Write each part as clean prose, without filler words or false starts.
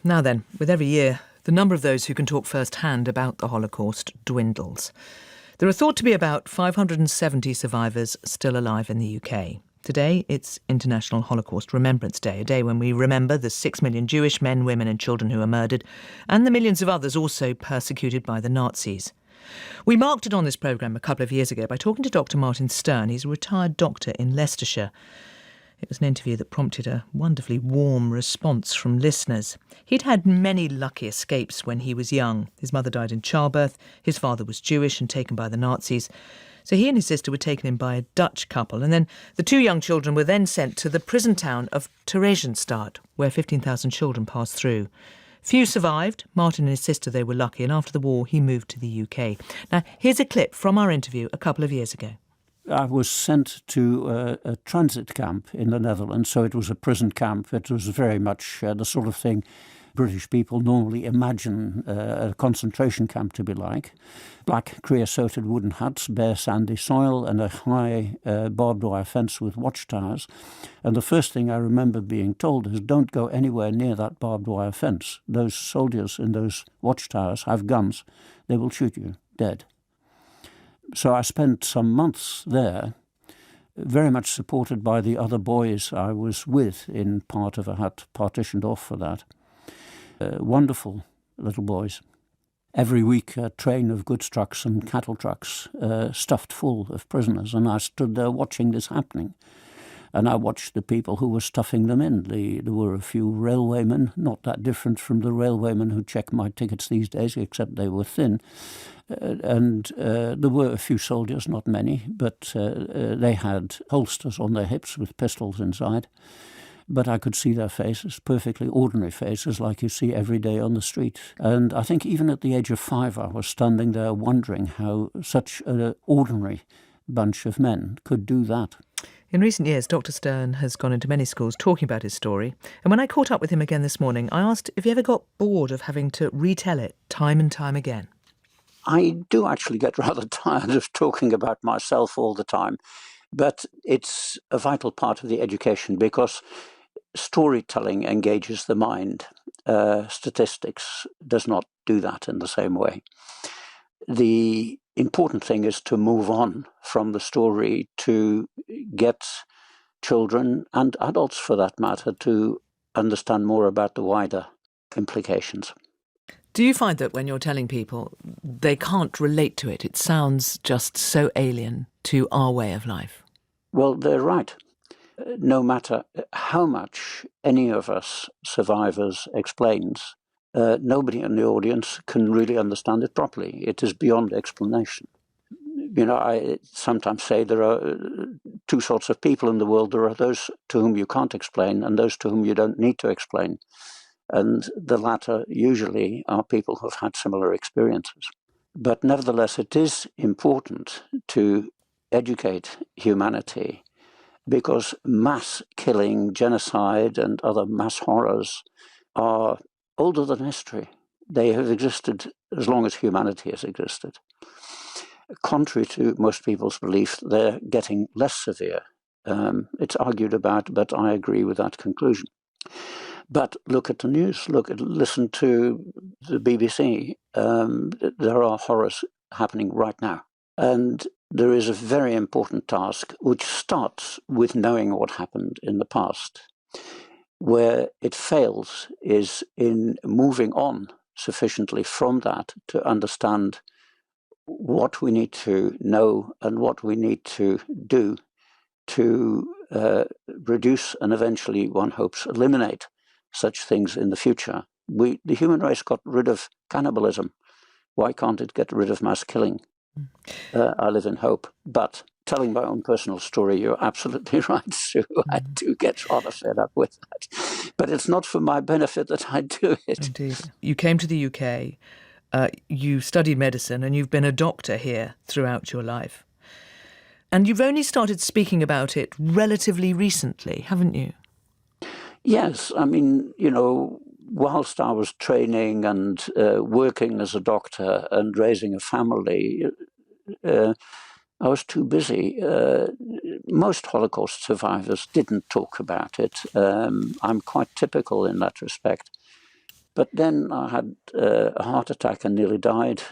Now then, with every year, the number of those who can talk first-hand about the Holocaust dwindles. There are thought to be about 570 survivors still alive in the UK. Today, it's International Holocaust Remembrance Day, a day when we remember the 6 million Jewish men, women and children who were murdered, and the millions of others also persecuted by the Nazis. We marked it on this programme a couple of years ago by talking to Dr. Martin Stern. He's a retired doctor in Leicestershire. It was an interview that prompted a wonderfully warm response from listeners. He'd had many lucky escapes when he was young. His mother died in childbirth, his father was Jewish and taken by the Nazis. So he and his sister were taken in by a Dutch couple, and then the two young children were then sent to the prison town of 𝗵𝗏𝗏𝗏, where 15,000 children passed through. Few survived. Martin and his sister, they were lucky, and after the war he moved to the UK. Now, here's a clip from our interview a couple of years ago. I was sent to a transit camp in the Netherlands, so it was a prison camp. It was very much the sort of thing British people normally imagine a concentration camp to be like. Black creosoted wooden huts, bare sandy soil and a high barbed wire fence with watchtowers. And the first thing I remember being told is, don't go anywhere near that barbed wire fence. Those soldiers in those watchtowers have guns. They will shoot you dead. So I spent some months there, very much supported by the other boys I was with in part of a hut, partitioned off for that. Wonderful little boys. Every week a train of goods trucks and cattle trucks stuffed full of prisoners, and I stood there watching this happening. And I watched the people who were stuffing them in. There were a few railwaymen, not that different from the railwaymen who check my tickets these days, except they were thin. And there were a few soldiers, not many, but they had holsters on their hips with pistols inside. But I could see their faces, perfectly ordinary faces like you see every day on the street. And I think even at the age of 5, I was standing there wondering how such an ordinary bunch of men could do that. In recent years, Dr. Stern has gone into many schools talking about his story. And when I caught up with him again this morning, I asked if he ever got bored of having to retell it time and time again. I do actually get rather tired of talking about myself all the time, but it's a vital part of the education because storytelling engages the mind. Statistics does not do that in the same way. The important thing is to move on from the story to get children and adults, for that matter, to understand more about the wider implications. Do you find that when you're telling people they can't relate to it, it sounds just so alien to our way of life? Well, they're right. No matter how much any of us survivors explains, nobody in the audience can really understand it properly. It is beyond explanation. You know, I sometimes say there are two sorts of people in the world. There are those to whom you can't explain and those to whom you don't need to explain. And the latter usually are people who have had similar experiences. But nevertheless, it is important to educate humanity because mass killing, genocide, and other mass horrors are older than history. They have existed as long as humanity has existed. Contrary to most people's belief, they're getting less severe. It's argued about, but I agree with that conclusion. But look at the news, listen to the BBC. There are horrors happening right now. And there is a very important task which starts with knowing what happened in the past. Where it fails is in moving on sufficiently from that to understand what we need to know and what we need to do to reduce and eventually, one hopes, eliminate such things in the future. The human race got rid of cannibalism. Why can't it get rid of mass killing? I live in hope. But telling my own personal story, you're absolutely right, Sue. I do get rather fed up with that. But it's not for my benefit that I do it. Indeed. You came to the UK, you studied medicine, and you've been a doctor here throughout your life. And you've only started speaking about it relatively recently, haven't you? Yes, I mean, you know, whilst I was training and working as a doctor and raising a family, I was too busy. Most Holocaust survivors didn't talk about it. I'm quite typical in that respect. But then I had a heart attack and nearly died,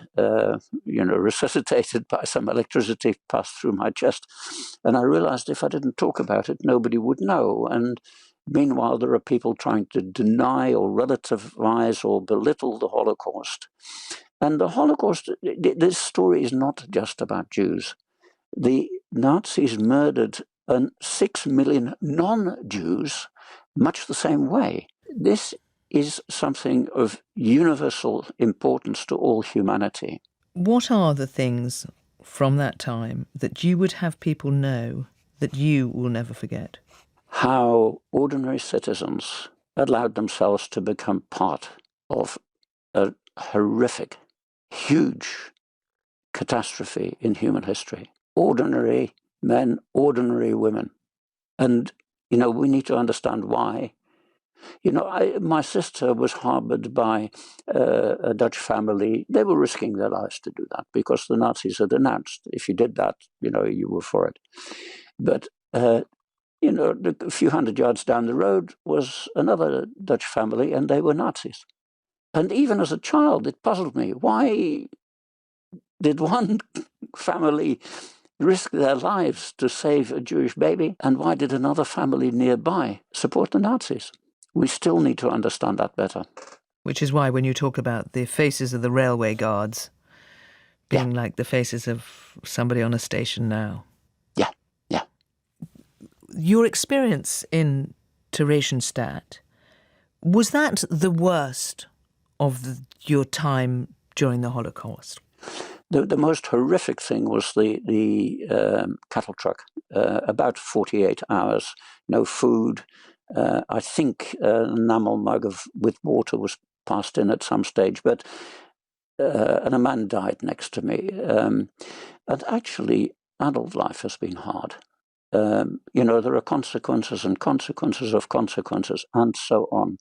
resuscitated by some electricity passed through my chest. And I realized if I didn't talk about it, nobody would know. And meanwhile, there are people trying to deny or relativize or belittle the Holocaust. And the Holocaust, this story is not just about Jews. The Nazis murdered 6 million non-Jews much the same way. This is something of universal importance to all humanity. What are the things from that time that you would have people know that you will never forget? How ordinary citizens allowed themselves to become part of a horrific, huge catastrophe in human history. Ordinary men, ordinary women. And, we need to understand why. My sister was harbored by a Dutch family. They were risking their lives to do that because the Nazis had announced if you did that, you were for it. But, a few hundred yards down the road was another Dutch family and they were Nazis. And even as a child, it puzzled me. Why did one family risk their lives to save a Jewish baby? And why did another family nearby support the Nazis? We still need to understand that better. Which is why when you talk about the faces of the railway guards being like the faces of somebody on a station now. Yeah. Your experience in 𝗏𝗏𝗏𝗏, was that the worst of your time during the Holocaust? The most horrific thing was the cattle truck, about 48 hours, no food. I think an enamel mug with water was passed in at some stage, and a man died next to me. And actually, adult life has been hard. There are consequences and consequences of consequences and so on.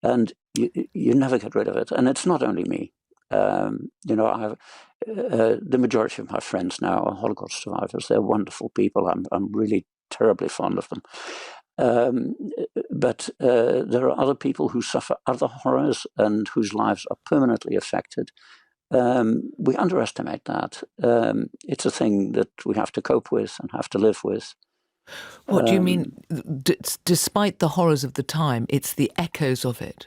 And you never get rid of it. And it's not only me. I have the majority of my friends now are Holocaust survivors. They're wonderful people. I'm really terribly fond of them. But there are other people who suffer other horrors and whose lives are permanently affected. We underestimate that. It's a thing that we have to cope with and have to live with. What do you mean? Despite the horrors of the time, it's the echoes of it